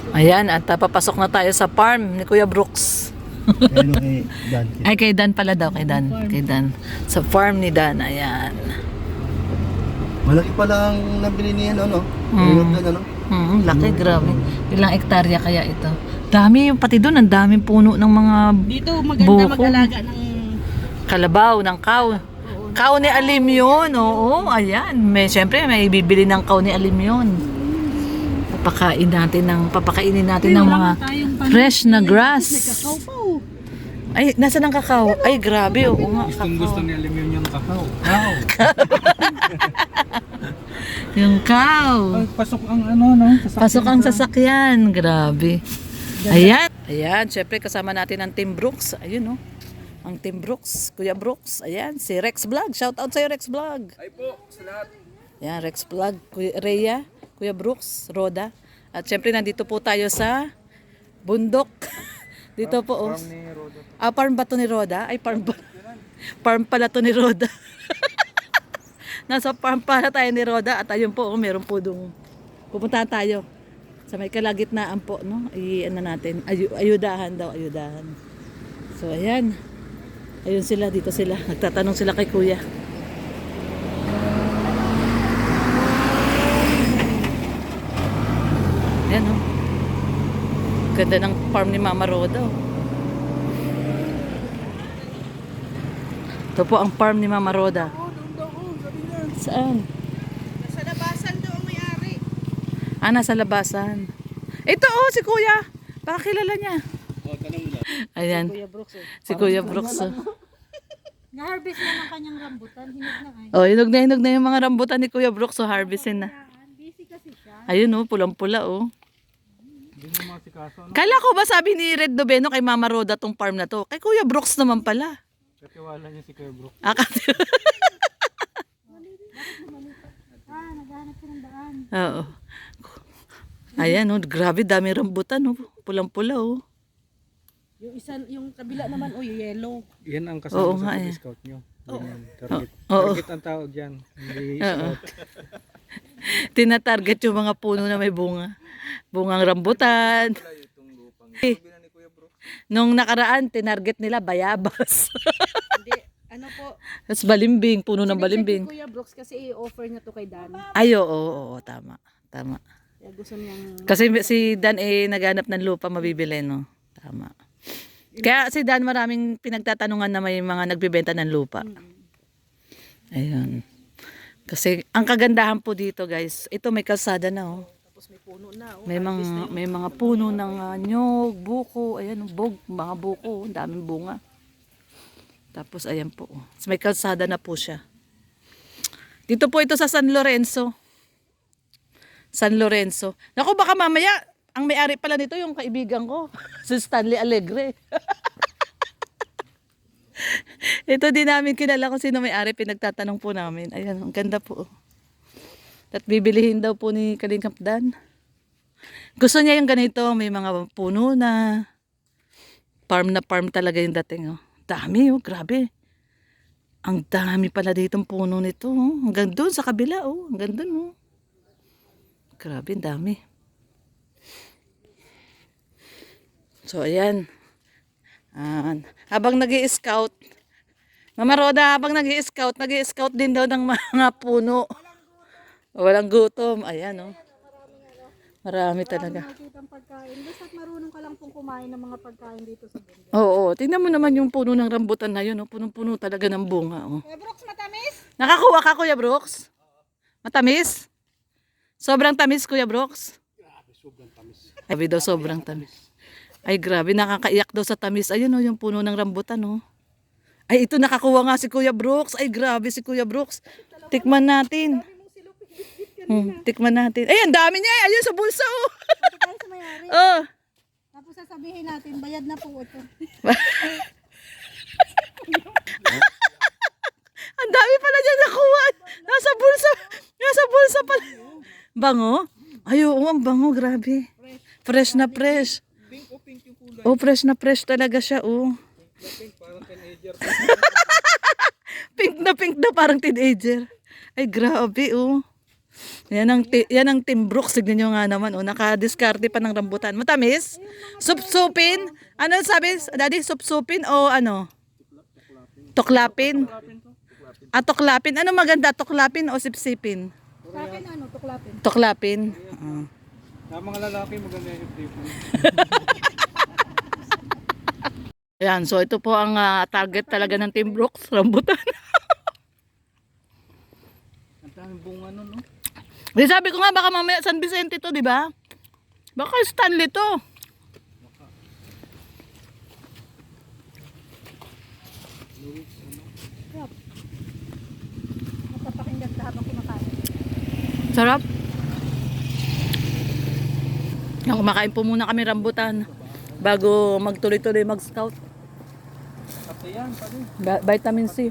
Ayan, at papasok na tayo sa farm ni Kuya Brooks. Ano kay Dan? Ay, kay Dan pala daw, kay Dan. Kay Dan. Sa farm ni Dan, ayan. Malaki pala ang nabili niya, no? Hmm. Dan, ano? Laki, grabe. Ilang hektarya kaya ito? Dami yung pati doon, ang daming puno ng mga Dito maganda buko. mag-alaga ng Kalabaw, ng cow. Cow ni Alim yun, oo, ayan. Siyempre, may bibili ng cow ni Alim yun. Papakainin natin ng mga fresh na grass. kakao pa oh. Ay, nasa ng kakao? Ay, grabe, oo nga, Gusto kakao. ni Aluminum yung kakao. Yung cow. Ay, pasok ang ano, no? Pasok ang sasakyan. Grabe. Ayan. Ayan, syempre kasama natin ang Team Brooks. Ayun, no. Ang Team Brooks, Kuya Brooks. Ayan, si Rex Vlog. Shout out sa'yo, Rex Vlog. Ay po, sa lahat. Ayan, Rex Vlog, Kuya Rhea, Kuya Brooks, Roda. At syempre nandito po tayo sa bundok. Dito po. Oh. Farm ni Roda. Farm ba to ni Roda? Ay, farm pala to ni Roda. Nasa farm pala tayo ni Roda. At ayun po, meron po dong pupuntahan tayo. Sa may kalagitnaan po, no? Ano natin, ayudahan daw, ayudahan. So, ayan. Ayun sila, dito sila. Nagtatanong sila kay Kuya. Ayan, oh. Ganda ng farm ni Mama Roda, oh. Ito po ang farm ni Mama Roda. Saan? Sa labasan daw ang may-ari. Nasa labasan. Ito, oh, si Kuya. Baka kilala niya. Ayan. Kuya Brooks oh. Si Kuya Brooks. Oh. Na-harvest na ng kanyang rambutan, hinog na ay. Oh, hinog na yung mga rambutan ni Kuya Brooks. So, harvestin na. Busy kasi siya. Ayun, oh, pulang-pula, oh. Hindi mo masikaso, no? Kala ko ba sabi ni Red Dobeno kay Mama Roda tong farm na to? Kay Kuya Brooks naman pala. Katiwala niya si Kuya Brook. Naghahanap siya ng daan. Oo. Ayan, oh, grabe, dami rambutan, oh. Pulang-pula, oh. Yung isa, yung kabila naman oh, yellow. Yan ang Oo kasama nga, sa eh. scout nyo. Ganyan, target. Oo. Target ang tawag dyan. Hindi Oo. scout. Tinatarget yung mga puno na may bunga. Bungang rambutan. Nung nakaraan, tinarget nila bayabas. Hindi, ano po. Tapos balimbing, puno ng Sinecheck balimbing. ni Kuya Brooks kasi i-offer niya to kay Dan. Ay, oo, tama. Tama. Kaya gusto niyang Kasi si Dan naghanap ng lupa mabibili, no? Tama. Kaya si Dan maraming pinagtatanungan na may mga nagbebenta ng lupa. Ayun. Kasi ang kagandahan po dito, guys, ito may kalsada na, oh. tapos may puno na oh. May mga puno ng nyog, buko, ayan, mga buko, ang daming bunga. Tapos ayan po. So, may kalsada na po siya. Dito po ito sa San Lorenzo. San Lorenzo. Naku, baka mamaya ang may-ari pala nito yung kaibigan ko, si Stanley Alegre. Ito din namin kilala kung sino may-ari, pinagtatanong po namin. Ayan, ang ganda po. At bibilihin daw po ni Kalingap Dan. Gusto niya yung ganito, may mga puno na farm talaga yung dating. Oh. Dami, oh, grabe. Ang dami pala ditong puno nito. Oh. Hanggang doon sa kabila, oh. Hanggang doon, oh. Grabe, ang dami. So, ayan. Habang nag-i-scout, Mama Roda, habang nag-i-scout din daw ng mga puno. Walang gutom. Ayan, oh. Marami talaga. Makikita ang pagkain. Basta't marunong ka lang pong kumain ng mga pagkain dito sa bundok. Oo, tingnan mo naman yung puno ng rambutan na yun, oh. Punong-puno talaga ng bunga, oh. Kuya Brooks, matamis? Nakakuha ka, Kuya Brooks? Matamis? Sobrang tamis, Kuya Brooks? Grabe, sobrang tamis. Grabe daw, sobrang tamis. Ay, grabe, nakakaiyak daw sa tamis. Ayun, oh, yung puno ng rambutan, oh. Ay, ito nakakuha nga si Kuya Brooks. Ay, grabe si Kuya Brooks. Tikman natin. Tikman natin. Ay, ang dami niya. Ayun sa bulsa, oh. Ito tayo sa may-ari. Oh. Tapos sasabihin natin, bayad na po ito. Ang dami pala niya nakuha. Nasa bulsa pala. Bango? Ay, oo, ang bango, grabe. Fresh na fresh. Pink o pink yung kulay. Oh, fresh na fresh talaga siya, oh. Pink, parang teenager. Pink na parang teenager. Ay, grabe, oh. Yan ang Team Brooks. Tignan nyo nga naman. Oh, nakadiskarte pa ng rambutan. Matamis? Supsupin? Ano sabi, Daddy? Supsupin o ano? Tuklapin? Ah, tuklapin. Ano maganda? Tuklapin o sipsipin? Sa akin ano, tuklapin. Tuklapin. Ah. Sa mga lalaki maganda yung tipo. Ayan, so ito po ang target talaga ng Team Brooks. Rambutan. Ang daming bunga nun, no? Di sabi ko nga, baka mamaya San Vicente to, di ba? Baka Stanley to. Matapakinggan sa habang kumakain. Sarap. Kumakain po muna kami rambutan bago magtuloy-tuloy mag-scout. Pati yan, pati. Vitamin C.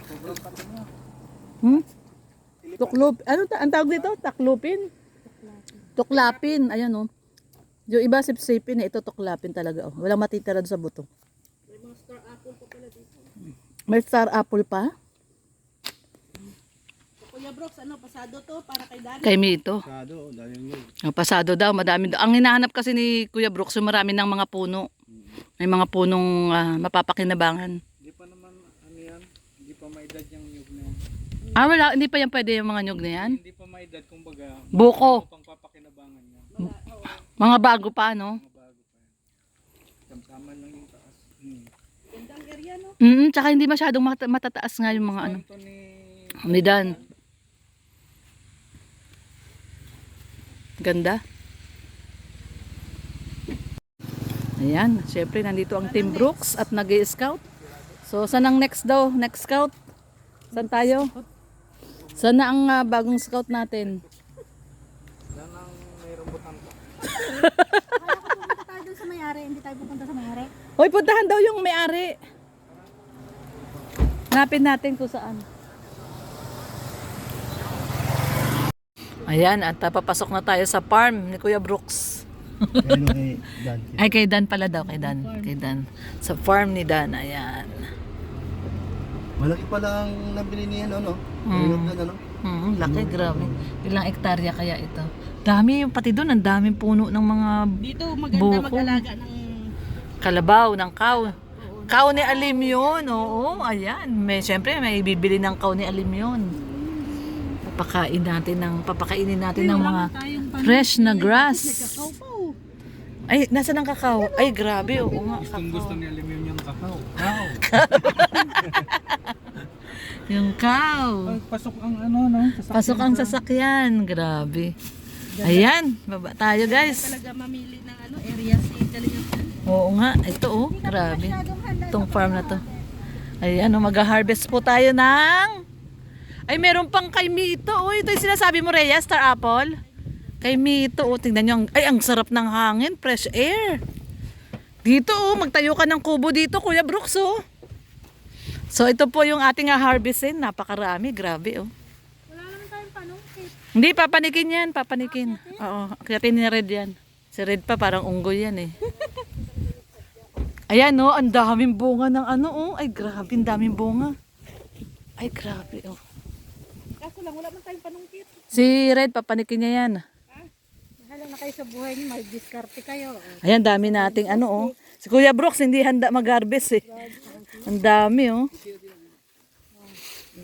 Sobrang pati niya. Tuklup. Ano ang tawag dito? Taklupin? Tuklapin. Ayan oh. Yung iba sipsipin, ito tuklapin talaga oh. Walang matitira doon sa buto. May star apple pa? Kuya Brooks, ano, pasado to para kay Dan? Kay Mito. Sado, dahil yun. Pasado daw, madami daw. Ang hinahanap kasi ni Kuya Brooks, yung marami ng mga puno. May mga punong mapapakinabangan. Hindi pa naman, ano yan, hindi pa maedad yung nyug na yan. Ah, wala. Hindi pa yan pwede yung mga nyug na yan? Hindi pa maedad, kumbaga, Buko. pang papakinabangan yan. Mga bago pa, no? Mga bago pa yan. Tamtaman lang yung taas. Gandang area, no? Tsaka hindi masyadong matataas nga yung mga ano. Ito Ni Dan. Ganda. Ayan, syempre nandito ang Team Brooks at nag-i-scout. So, saan ang next daw? Next scout? Saan tayo? Saan na ang bagong scout natin? yan ang may rambutan ka. Kaya ko pumunta tayo dun sa may-ari, hindi tayo pupunta sa may-ari. Hoy, puntahan daw yung may-ari. Hanapin natin kung saan. Ayan, at papasok na tayo sa farm ni Kuya Brooks. Ayun o kay Dan. Ay, kay Dan pala daw, kay Dan. Kay Dan. Sa farm ni Dan, ayan. Malaki pala ang nabili niya, ano? Mm. Ano? Laki, grabe. Ilang hektarya kaya ito? Dami yung pati doon, ang daming puno ng mga Dito, maganda Buko. mag-alaga ng... kalabaw, ng kaw. Kaw ni Alim yun, oo, ayan. Syempre, may bibili ng kaw ni Alim yun. Papakainin natin ng mga fresh na grass. Kakao po. Ay, nasa ng kakao? Ay, grabe, oo nga. Gustong gusto ni Aluminum yung kakao. Yung cow. Ay, pasok ang ano, no? Sasakyan Pasok ang sa- sasakyan. Grabe. Ayan, baba tayo guys. Talaga mamili ng ano, area si Kalingap. Oo nga, ito oh, grabe. Masyadong handa Itong farm na to. Ayan, oh, mag-harvest po tayo ng... Ay, meron pang kay Mito. Oh, ito yung sinasabi mo, Rhea, Star Apple. Kay Mito, oh, tingnan nyo. Ay, ang sarap ng hangin, fresh air. Dito, oh, magtayo ka ng kubo dito, Kuya Brooks, oh. So, ito po yung ating harvestin. Napakarami, grabe, oh. Wala naman tayong panungkit. Hindi, papanikin yan, papanikin. Oo, akiyatin ni Red yan. Si Red pa, parang unggoy yan eh. Ayan, oh, ang daming bunga ng ano, oh. Ay, grabe, ang daming bunga. Ay, grabe, oh. Kaso lang, wala man tayong panungkit. Si Red, papanikin niya yan. Bahala na kayo sa buhay niyo, may diskarte kayo. Ayan, dami nating ano, oh. Si Kuya Brooks, hindi handa mag-harvest eh. Ang dami, oh.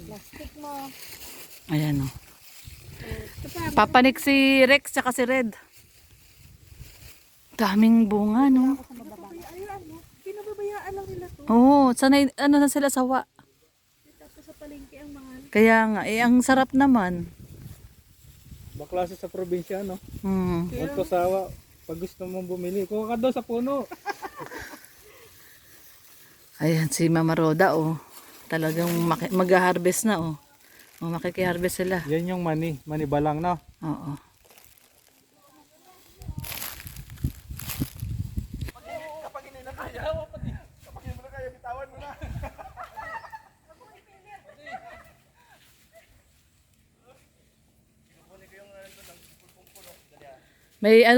Plastic mo. Ayan, oh. Ito pa, Papanik si Rex, tsaka si Red. Daming bunga, no. ayun, no? Pinababayaan lang nila to. Oo, sanay, ano na sila sawa. Tapos sa palengke ang mga... Kaya nga, eh, ang sarap naman. Baklase sa probinsya, no? Hmm. Huwag ko sawa. Pag gusto mong bumili, kuha ka daw sa puno. Ayan, si Mama Roda, oh. Talagang mag-harvest na, oh. Oh, makikiharvest sila. Yan yung mani. Mani balang, no? Oo.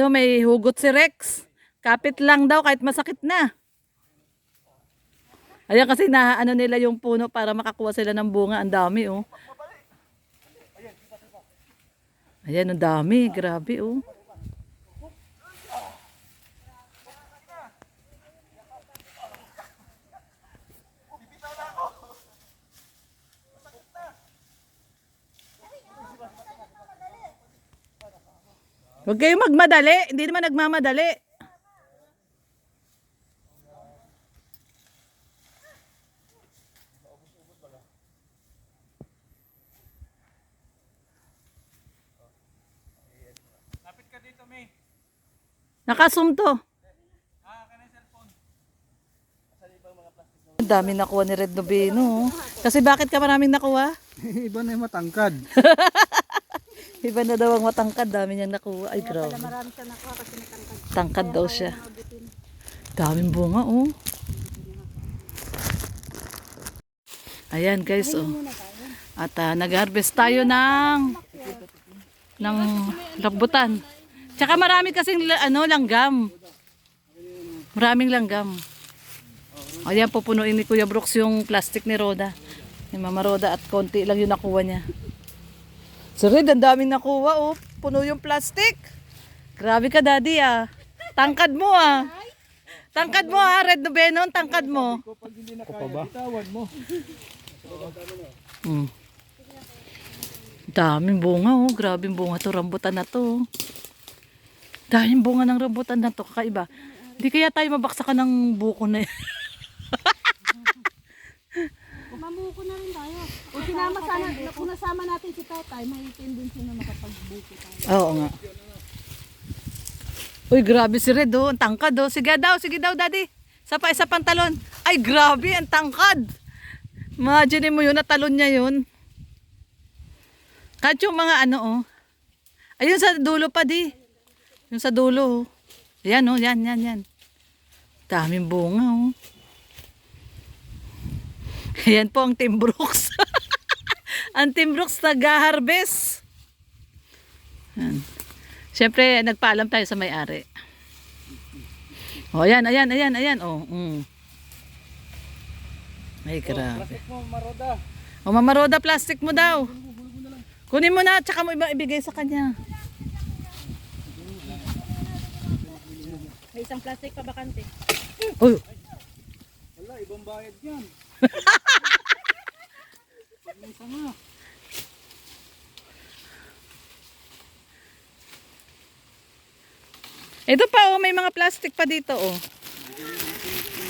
May hugot si Rex. Kapit lang daw kahit masakit na. Ayan kasi nila yung puno para makakuha sila ng bunga. Ang dami, oh. Ayan, ang dami. Grabe, oh. Huwag kayong magmadali. Hindi naman nagmamadali. Lapit ka dito, May. Nakasum to. Ang dami nakuha ni Red Noveno. Kasi bakit ka maraming nakuha? Iba na yung matangkad. Iba na daw ang matangkad. Dami niyang nakuha. Ay, grabe. Marami siya nakuha kasi natangkad. Tangkad daw siya. Abutin. Daming bunga, oh. Ayan, guys, oh. At nag-harvest tayo ng rambutan. Tsaka marami kasing langgam. Maraming langgam. Ayan, pupunuin ni Kuya Brooks yung plastic ni Roda. Ni Mama Roda at konti lang yung nakuha niya. So Red, ang daming nakuha, oh. Puno yung plastic. Grabe ka, Daddy, ah. Tangkad mo, ah. Tangkad mo, ah. Red Noveno, tangkad mo. Kapag hindi na kaya, bitawan mo. Daming bunga, oh. Grabing bunga to, rambutan na to. Daming bunga ng rambutan na to, kakaiba. Hindi kaya tayo mabaksakan ng buko na yan. Mamuko na rin tayo. O sinama sana, kung nasama natin si Tatay, may tendency na makapagbuko tayo. Oo nga. Uy, grabe si Red, oh. Ang tangkad, oh. Sige daw, Daddy. Isa pang talon. Ay, grabe, ang tangkad. Imagine mo yun, natalon niya yun. Kahit yung mga oh. Ayun sa dulo pa, di. Yung sa dulo, oh. Ayan, oh. Yan. Daming bunga, oh. Ayan po ang Team Brooks. Ang Team Brooks nag-harvest. Siyempre, nagpaalam tayo sa may-ari. Oh, ayan. Oh, Ay, grabe. Plastic mo, Maroda. O, Mama Roda, plastic mo daw. Kunin mo na, tsaka mo ibigay sa kanya. May isang plastic pa bakante. Uy, Wala, ibang bayad yan. Pag may sama. ito pa, oh, may mga plastic pa dito, oh.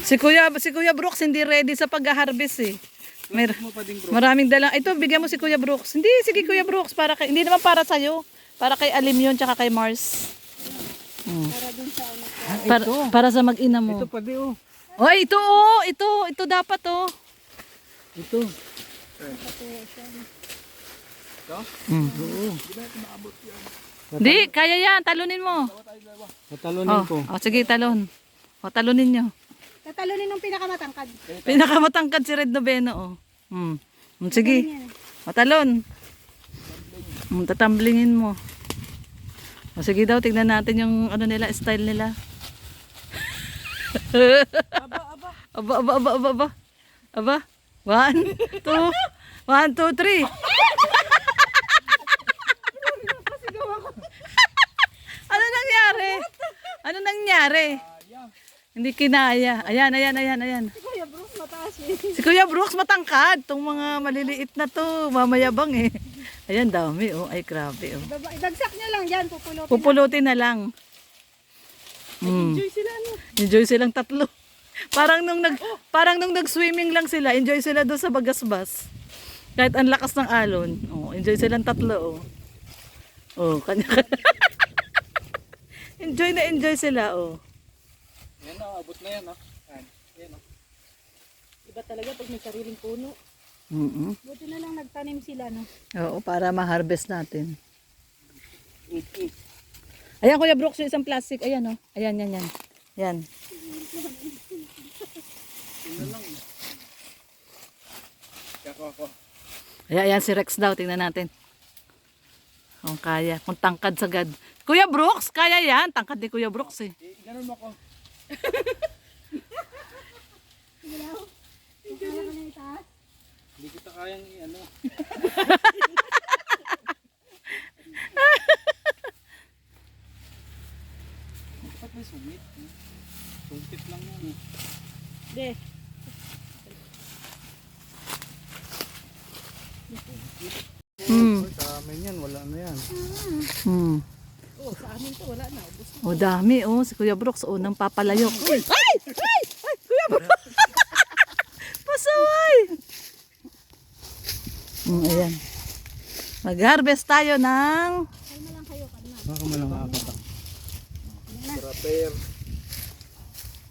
Si Kuya Brooks hindi ready sa pag-harvest, eh. Mo pa din, bro. Maraming dalang. Ito, bigyan mo si Kuya Brooks. Hindi, sige Kuya Brooks. Hindi naman para sa'yo. Para kay Alim yun, tsaka kay Mars. Para dun sa Para sa mag-ina mo. Ito pa di, oh. Oh, ito, oh. Ito dapat, oh. Ito. Hindi, kaya yan. Talunin mo. Natalonin ko. Oh, sige, talon. O, talunin nyo. tatalunin ng pinakamatangkad. Pinakamatangkad si Red Noveno, oh. Sige. O, talon. Tatamblingin mo. O, sige daw, tignan natin yung nila, style nila. Aba. 1, 2, 3. Ano nangyari? Hindi kinaya. Ayan. Si Kuya Bruce mataas eh. Si Kuya Brooks matangkad. Itong mga maliliit na to, mamayabang eh. Ayan, dami oh. Ay, grabe oh. Idagsak niya lang yan, pupulutin. Pupulutin na lang. Enjoy sila no. Enjoy silang tatlo. Parang nung nag-swimming lang sila, enjoy sila doon sa Bagasbas. Kahit ang lakas ng alon. Oh, enjoy silang tatlo oh. Oh, kanya-kanya. enjoy sila oh. Yan na, abot na yan, oh. Yan, oh. Iba talaga pag may sariling puno. Buti na lang nagtanim sila no. Oo, para ma-harvest natin. Ayan, Kuya Brooks, yung isang plastic. Ayan, oh. Ayan. Yan. Ako. Ayan, si Rex daw. Tingnan natin. Kung kaya. Kung tangkad sagad. Kuya Brooks, kaya yan. Tangkad ni Kuya Brooks eh. Ganun mo ko. Hindi kita kayang ano. Ba't may sungit? Sungkit lang yan. De. Hmm. Sa amin yan, wala na yan. Hmm. Oh, sa amin to wala na. Ubus na. O dami oh, si Kuya Brooks unang papalayok. Ay! Ay! Ay! Kuya Brooks! Pasaway! Ayan. Mag-harvest tayo ng Ay na lang kayo kanina. Baka malang apat.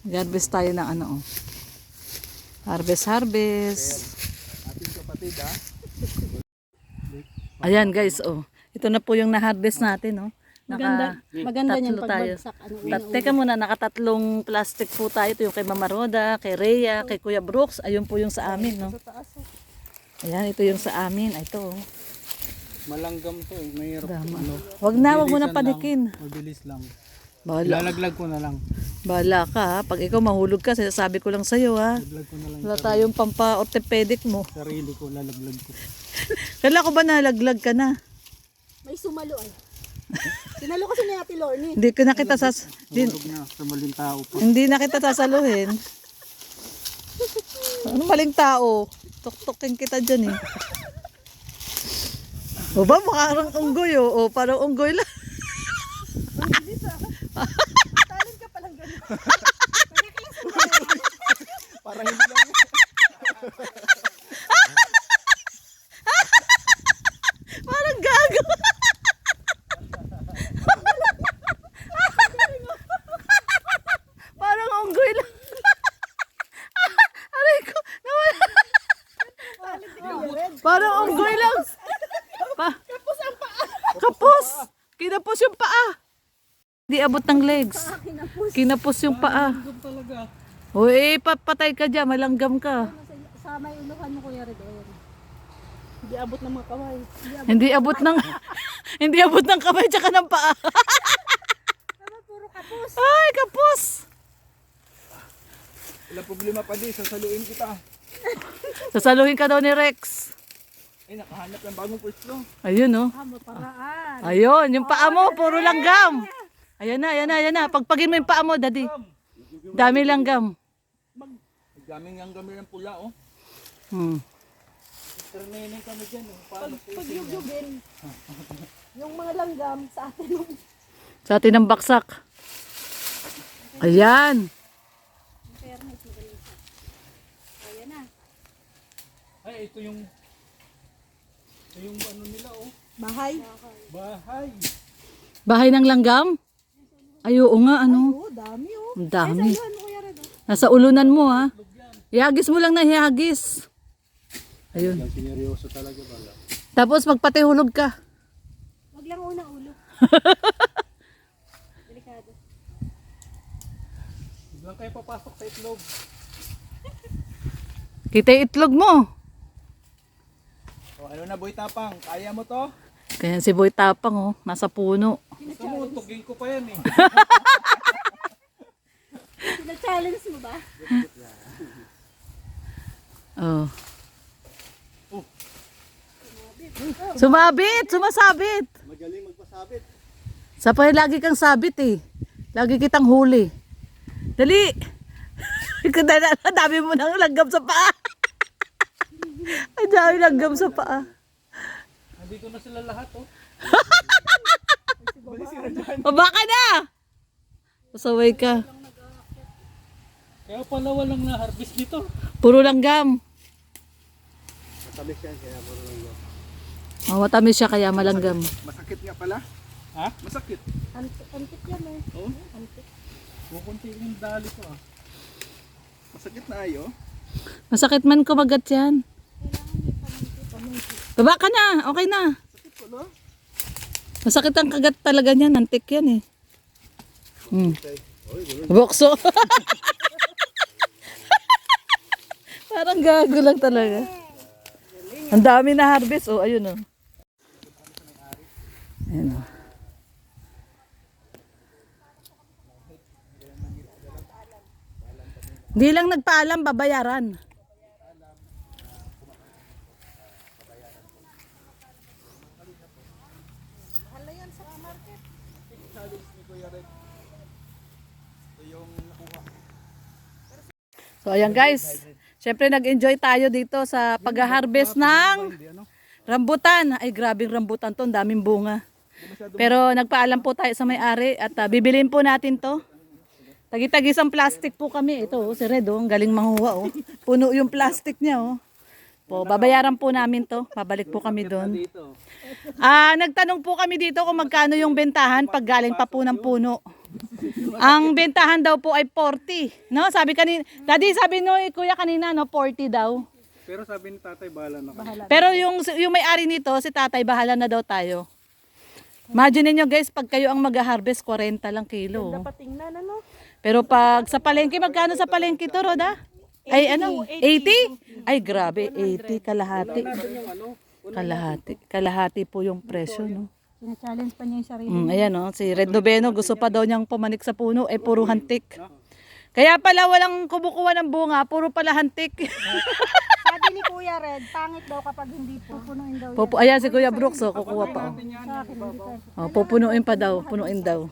mag-harvest tayo ng ano oh. Harvest. Ating kapatid ha. Ayan guys oh. Ito na po yung na-harvest natin oh. Maganda niyan tatlo tayo. pagbagsak. Ano, Teka muna, nakatatlong plastic po tayo. Ito yung kay Mama Roda, kay Rhea, kay Kuya Brooks. Ayun po yung sa amin, no? sa taas. Oh. Ayan, ito yung sa amin. Ay, ito, oh. Malanggam to eh. Mahirap. Dama. Wag mo na Bilisan panikin. lang. Mabilis lang. Bahala, Lalaglag ko na lang. bahala ka, ha? Pag ikaw mahulog ka, sinasabi ko lang sa'yo, ha? Lalaglag ko na lang. Wala tayong pampa-orthopedic mo. Sarili ko, lalaglag ko. Kala ko ba nalaglag ka na? May sumalo ay. Sinalo kasi ni Ate Lorne. Hindi ko na kita Hulog na sa maling tao po. hindi na kita sasaluhin. Ano maling tao? Tuktukin kita dyan, eh. O ba, parang unggoy, oh. O, parang unggoy lang. Talent ka palang ganun. Para hindi lang. Parang gago. Parang unggoy lang. Aray ko, nawala. Parang unggoy lang. Kapos ang paa. Kapos. Kinapos yung paa. Di abot ng legs. Kinapos yung paa. Doon talaga. Uy, papatay ka dyan. Malanggam ka. Sa may unuhan mo Kuya Redel. Hindi abot ng mga kaway. Hindi abot ng hindi abot ng kamay tsaka ng paa. Tama, puro kapos. Ay, kapos. Wala problema pa di, sasaluin kita. Sasaluhin ka daw ni Rex. Ay, nakahanap ng bagong pwesto. Ayun, oh. Paraan. Ayun, yung paa mo, puro langgam. Ayan na. Pagpagin mo yung paa mo, daddy. Dami langgam. Daming ang gamit ng pula oh. Training kami dyan oh. Paano Pag yugin, yung mga langgam sa atin yung Sa atin ang baksak. Ayan. fairness mo ganun siya. Ayan na. Ay, ito yung ano nila oh. Bahay. Bahay. Bahay ng langgam? Ay, oo nga, ano. Oh, dami oh. Ang dami. Ano mo Kuya Redel? Nasa ulunan mo, ha. Ihagis mo lang na ihagis. Ayun. Sineryoso talaga bala. Tapos magpatihulog ka. Wag lang unang ulo. Delikado. Biglang kayo papasok sa itlog. Kita yung itlog mo. O, ano na boy tapang? Kaya mo to? Kaya si Boy Tapang, oh. Nasa puno. Gusto mo, tugin ko pa yan eh. Sina-challenge mo ba? Oh. Sumasabit. Magaling magpasabit. Sapay lagi kang sabit, eh. Lagi kitang huli. Dali. Ang dami mo nang langgam sa paa. Ang dami langgam sa paa. Nandito na sila lahat oh. Baba ka na! Pasaway ka. Kaya pala walang na-harvest dito. Puro langgam. Matamis yan kaya puro lang yan. Matamis siya kaya malanggam. Masakit nga pala. Ha? Masakit. Antik yan eh. Oo. Antik. Kukunti yung dali ko ah. Masakit na ayo. Masakit man kumagat yan. Baba ka na. Okay na. Sakit ko no? Masakit ang kagat talaga niyan. Antik yan, eh. Oy, Bokso. Parang gago lang talaga. Ang dami na harvest. Oh, ayun, oh. Ayun, oh. Hindi lang nagpaalam, babayaran. So ayan guys, syempre nag-enjoy tayo dito sa pag-harvest ng rambutan. Ay grabing rambutan to, ang daming bunga. Pero nagpaalam po tayo sa may-ari at bibiliin po natin to. Tagi-tagisang plastic po kami. Ito, si Red, ang galing manghuwa. Oh. Puno yung plastic niya. Oh. Po, babayaran po namin to. Pabalik po kami doon. Nagtanong po kami dito kung magkano yung bentahan pag galing pa po ng puno. Ang bentahan daw po ay 40. No? Sabi kanina, Daddy, sabi no, kuya kanina, no, 40 daw. Pero sabi ni tatay, bahala na kami. Pero yung may-ari nito, si tatay, bahala na daw tayo. Imagine niyo guys, pag kayo ang mag-harvest, 40 lang kilo. Dapat tingnan, ano? Pero pag sa palengke, magkano sa palengke to, Roda? Ay ano, 80? Ay grabe, 80 kalahati. Kalahati po yung presyo, no? Sina-challenge pa niya yung sarili. Ayan, no? Si Red Noveno, gusto pa daw niyang pumanik sa puno, eh puro hantik. Kaya pala walang kumukuha ng bunga, puro pala hantik. Sabi ni Kuya Red, pangit daw kapag hindi pupunuin daw yan. Ayan si Kuya Brooks, oh, kukuha pa. Sa akin, hindi ka. Oh, pupunuin pa daw, punuin daw.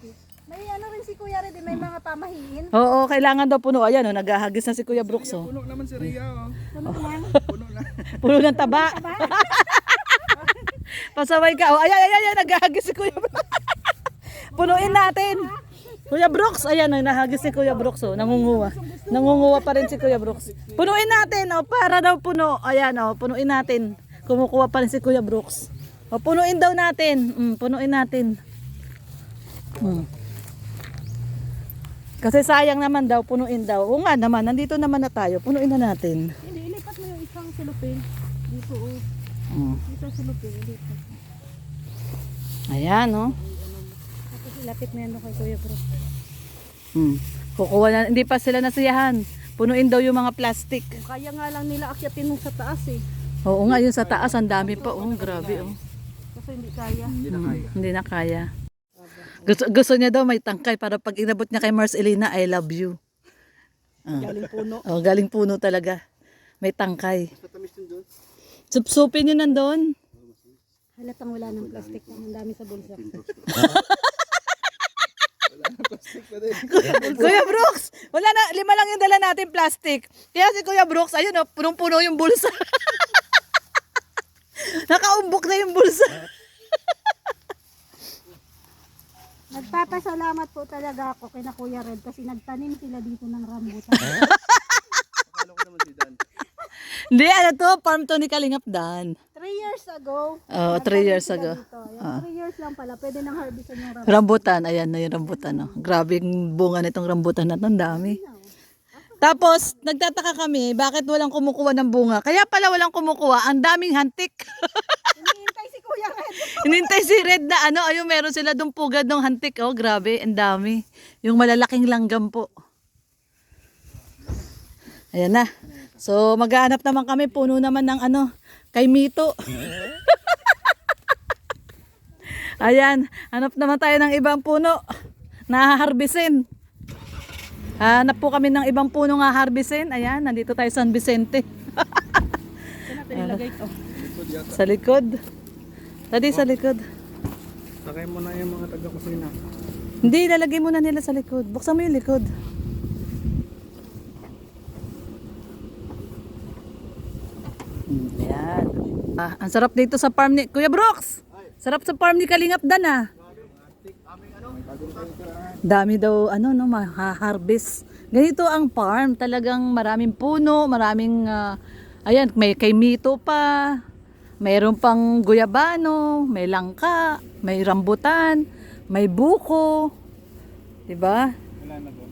May ano rin si Kuya Red, may mga pamahiin. Oo, kailangan daw puno. Ayan, oh, naghahagis na si Kuya Brooks, oh. Puno naman si Ria, oh. Puno na. Puno ng taba. Pasaway ka. Oh, ayan, naghahagis si Kuya Brooks. Punuin natin. Kuya Brooks, ayan, oh, nahagis si Kuya Brooks, oh, nangunguha. Nangunguha pa rin si Kuya Brooks. Punuin natin, oh, para daw puno. Ayan, oh, punuin natin. Kumukuha pa rin si Kuya Brooks. Oh, punuin daw natin. Punuin natin. Kasi sayang naman daw, punuin daw. Oo nga naman, nandito naman na tayo. Punuin na natin. Hindi, ilipat mo yung isang silupin. Dito, oh. Isang silupin, ilipat. Ayan, oh. Tapos ilapit mo yan kay Kuya Bro. Kukuha na, hindi pa sila nasiyahan. Punuin daw yung mga plastic. Kaya nga lang nila akyatin nung sa taas eh. Oo nga, yun sa taas, ang dami pa. Oh, grabe, oh. Kasi hindi kaya. Hindi na kaya. Gusto niya daw may tangkay para pag inabot niya kay Mars Elena, I love you. Galing puno. Oh, galing puno talaga. May tangkay. Matamis din doon. Supsupin yun nandun. Halatang wala ng plastic. Ang dami sa bulsa. Kuya Brooks, wala na, 5 lang yung dala natin plastic. Kaya si Kuya Brooks, ayun oh, punong-puno yung bulsa. Nakaumbok na yung bulsa. Nagpapasalamat po talaga ako kay na Kuya Red kasi nagtanim sila dito ng rambutan. Akala ko naman si Dan. Hindi, ano to, farm to ni Kalingap Dan. 3 years ago. Oh, 3 years ago. Ayan, 3 years lang pala. Pwede nang harvestan yung rambutan. Rambutan, ayan na yung rambutan. Oh. Grabe yung bunga nitong rambutan na to, ang dami. Tapos, nagtataka kami, bakit walang kumukuha ng bunga? Kaya pala walang kumukuha, ang daming hantik. Hinihintay si Kuya Red. Hinintay si Red na ano, ayun meron sila dong pugad ng hantik. Oh, grabe, ang dami. Yung malalaking langgam po. Ayan na. So, maghahanap naman kami, puno naman ng ano, kay Mito. Ayan, hanap naman tayo ng ibang puno na harbisin. Hanap po kami ng ibang puno nga harbisin. Ayan, nandito tayo sa San Vicente. Saan natin ilagay ito? Sa likod. Tadi sa likod. Sakay mo na yung mga taga-kusina. Hindi, lalagay muna nila sa likod. Buksan mo yung likod. Ayan. Ang sarap dito sa farm ni Kuya Brooks. Sarap sa farm ni Kalingap Dan ah. Dami daw ano no ma-harvest. Ganito ang farm, talagang maraming puno, maraming ayan, may kay Mito pa. Mayroon pang guyabano, may langka, may rambutan, may buko. 'Di ba? Wala na doon.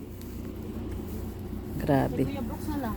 Grabe. Kuya Brooks na lang.